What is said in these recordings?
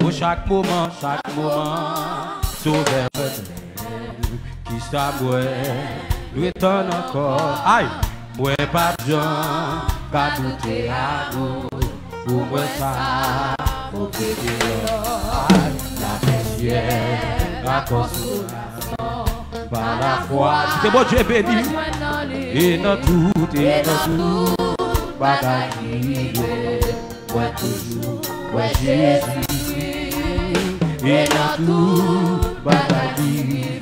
Au chaque moment, sauver qui s'abouait, lui étonne encore. Aïe, moi pas de gens, pas douter à nous, pour moi ça, au péché, la prière, la consolation, par la foi. C'est bon Dieu béni, et dans tout, bagaille, moi toujours, moi Jésus, et dans tout, bagaille,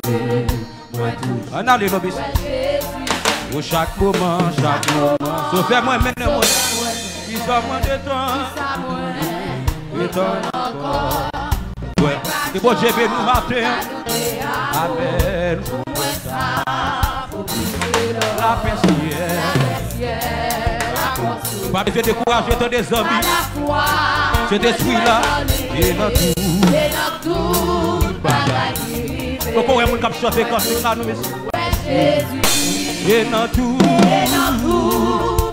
moi toujours. On a les lobbies. Au chaque moment, sauvez moi maintenant, qui soit moins de temps, encore. Ouais, c'est bon Dieu béni nous matin. Amen. La prière. Pas besoin de décourager dans des zombies. C'est des fruits là. Et dans tout. Pourquoi on a chanté comme ça, nous, messieurs? Et dans tout.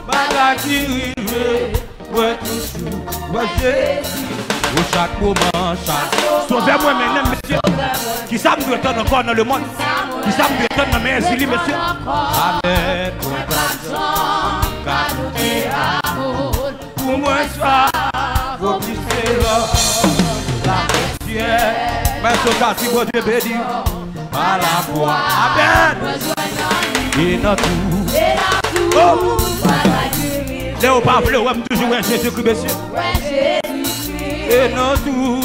Bagaille qui rive. Ouais, toujours. Ouais, Jésus. Au chaque moment, sauvez-moi maintenant, messieurs. Qui savent nous étendre encore dans le monde. Qui savent nous étendre dans mes îles, messieurs. Amen. Pour moi, ça, faut pisser la prière. Mais ce cas, si votre Dieu béni, par la foi. Amen. Et dans tout. Oh. Léo Pavle, on aime toujours Jésus-Christ, messieurs. Et dans tout,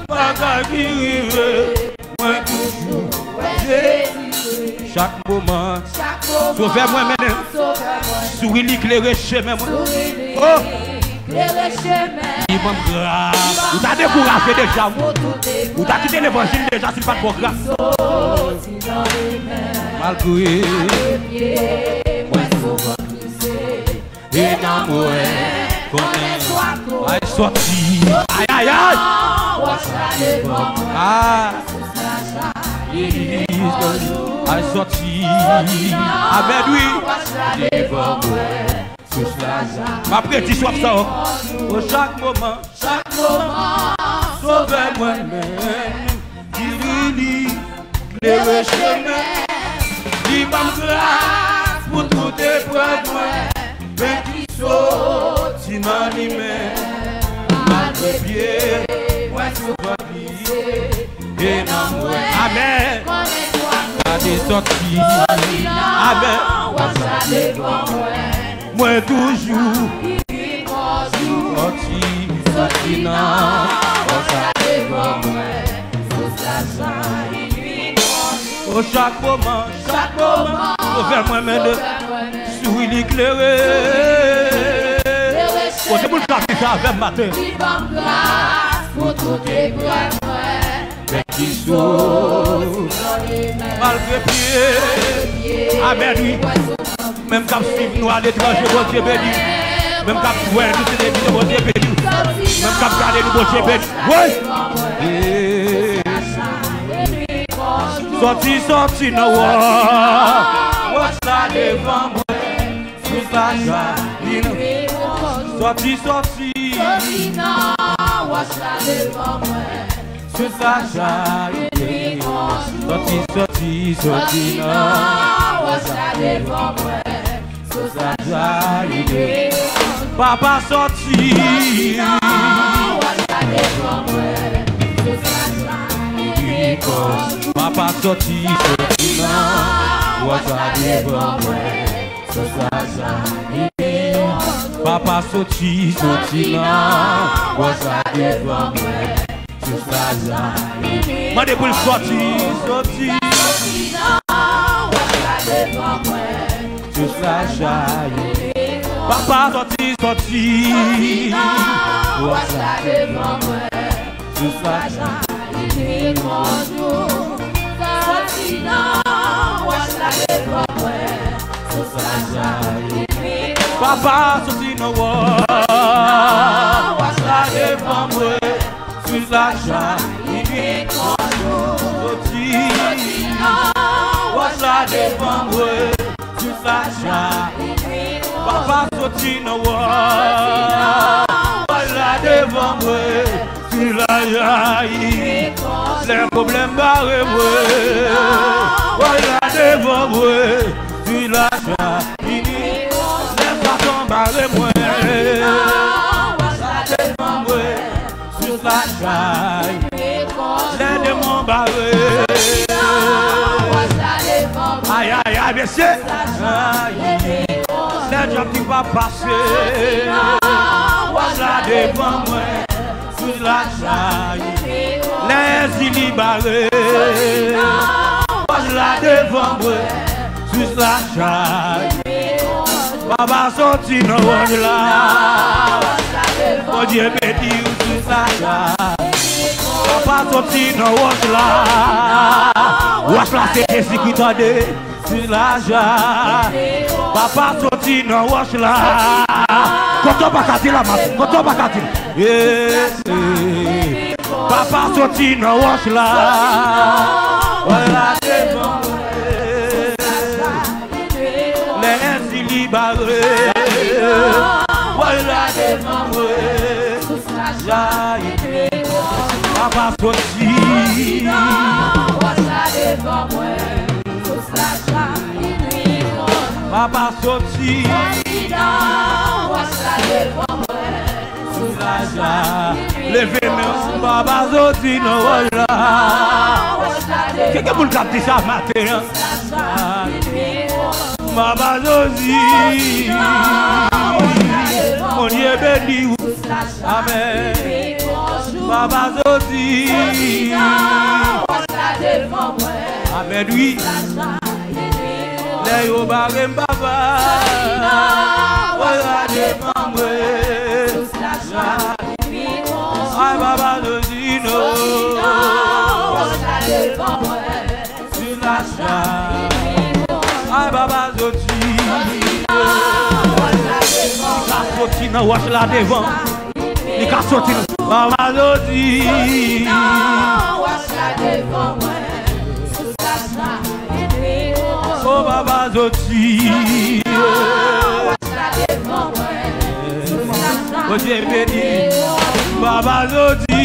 bagaille qui rive, moi toujours, Jésus. Chaque moment, sauvez-moi maintenant, souris l'éclairé chemin. Oh, il m'a grave. Vous avez découragé déjà, vous avez quitté l'évangile déjà, c'est pas trop grave. Malgré, moi souvent, et dans moi. Aïe sorti, aïe, aïe sorti, avec lui, ma prédit soit ça, au chaque moment, sauvez-moi même, qui le chemin, qui m'a grâce pour tout épreuve, mais qui saute dans les mains, malgré pied, moi souvent plié, et dans moi, amen, à des sorties, amen, moi toujours, sorti dans, au chaque moment, sauvez-moi maintenant, souris l'éclairé. C'est pour le chanter ça avec matin. Pour tout mais qui sauve malgré pied. Amen, oui. Même quand nous à l'étranger, bon Dieu béni. Même quand nous voyons nous c'est des bon Dieu béni. Même quand nous regardons nous, bon Dieu béni. Oui. Sorti, no what's that devant moi? Sous la joie. Sorti, non, watch la devant moi. Sous sa charité. Sorti, non, watch la devant moi. Sous sa charité. Papa sorti, non, watch la devant moi. Sous sa charité. Papa sorti, non, watch la devant moi. Sous sa charité. Papa sorti, non, was la devant moi, sous la joie. Moi pour le sorti, non, was la devant moi, sous la joie. Papa sorti, non, was la devant moi, sous la joie. Sorti, non, was la devant moi, sous la joie. Papa sorti no wa, was la devant moi, sous la joie. Sorti, was la devant moi, sous la joie. Papa sorti no wa, was la devant moi, sur la jaillit. Les problèmes barrés moi, voilà devant moi, sur la jaillit. Les façons barrés moi, voilà devant moi, sur la jaillit. Les démons barrés. Aïe, aïe, aïe, monsieur. Les gens qui vont passer. Voilà devant moi, sur la jaillit. Les illibarés. Voilà devant moi, sur la jaillit. Papa sorti dans le là. Mon Dieu béni sur la jaillit. Papa sorti dans le là. Watch la c'est qui t'aide sur la jaillit. Papa sorti dans watch la. Quand on va casser la masse, quand on va casser. Papa sorti dans watch la. Voilà devant les illibarés. Voilà devant jaillit. Papa sorti. Papa sorti, levez-moi, Papa sorti, non voilà. Quelqu'un peut le capter ça matin. Papa sorti, mon Dieu béni, amen. Papa sorti, amen oui. Les obarem baba, voilà devant moi. Ay baba de dino, sur la chaîne. Ay baba de dino, la sortine watch la devant. Les cas sortine, baba de dino, watch la devant moi. Oh Baba Zoti, oh Dieu béni, Baba Zoti,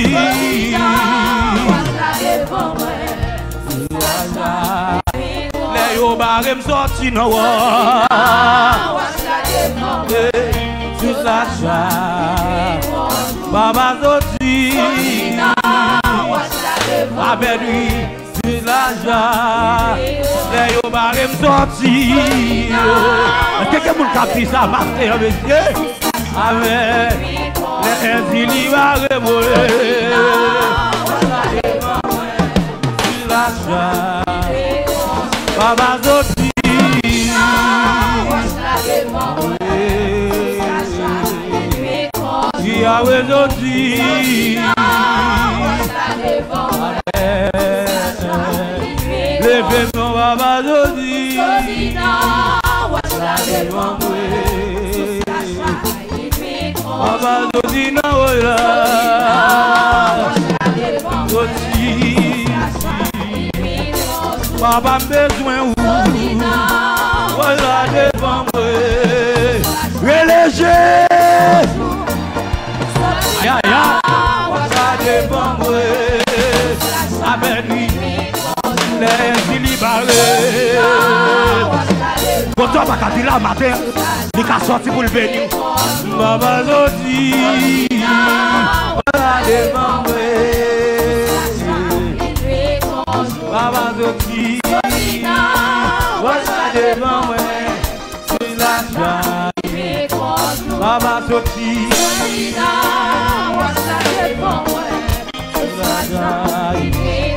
les obarem sorti no wa, sur la chaîne, Baba Zoti, avec lui. La jaillit, les obarem sorti. Quelqu'un m'a capté ça, marqué avec Dieu. Avec les illibarés, la jaillit, Baba sorti. Yahweh sorti. Levez-moi, Baba Zodi. Baba Zodi, na ola. Zodi. Baba besoin ou. Voilà devant moi. Relégez. Aïe, aïe, aïe. Voilà devant moi. Avec lui. Les illibarés. Quand on va casser la matin, il a sorti pour le bénir. Baba Zodi, voilà devant moi. Baba Zodi, voilà devant moi. Sur la jaillit. Baba Zodi, voilà devant moi. Sur la jaillit.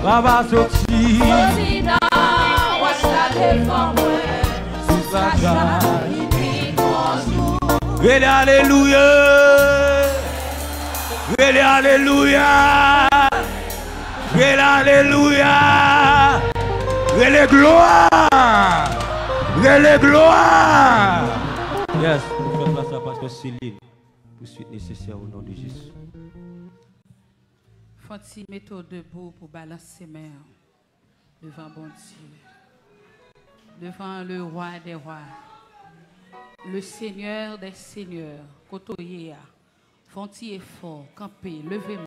Baba Zodi, Vele alléluia, vele alléluia, vele alléluia, vele gloire, vele gloire. Yes, nous faisons place à Pasteur Céline pour suite nécessaire au nom de Jésus. Faut-il mettre debout pour balancer mes mains devant bon Dieu, devant le roi des rois, le Seigneur des seigneurs, Kotoyea. Font-y effort, camper, levez-moi.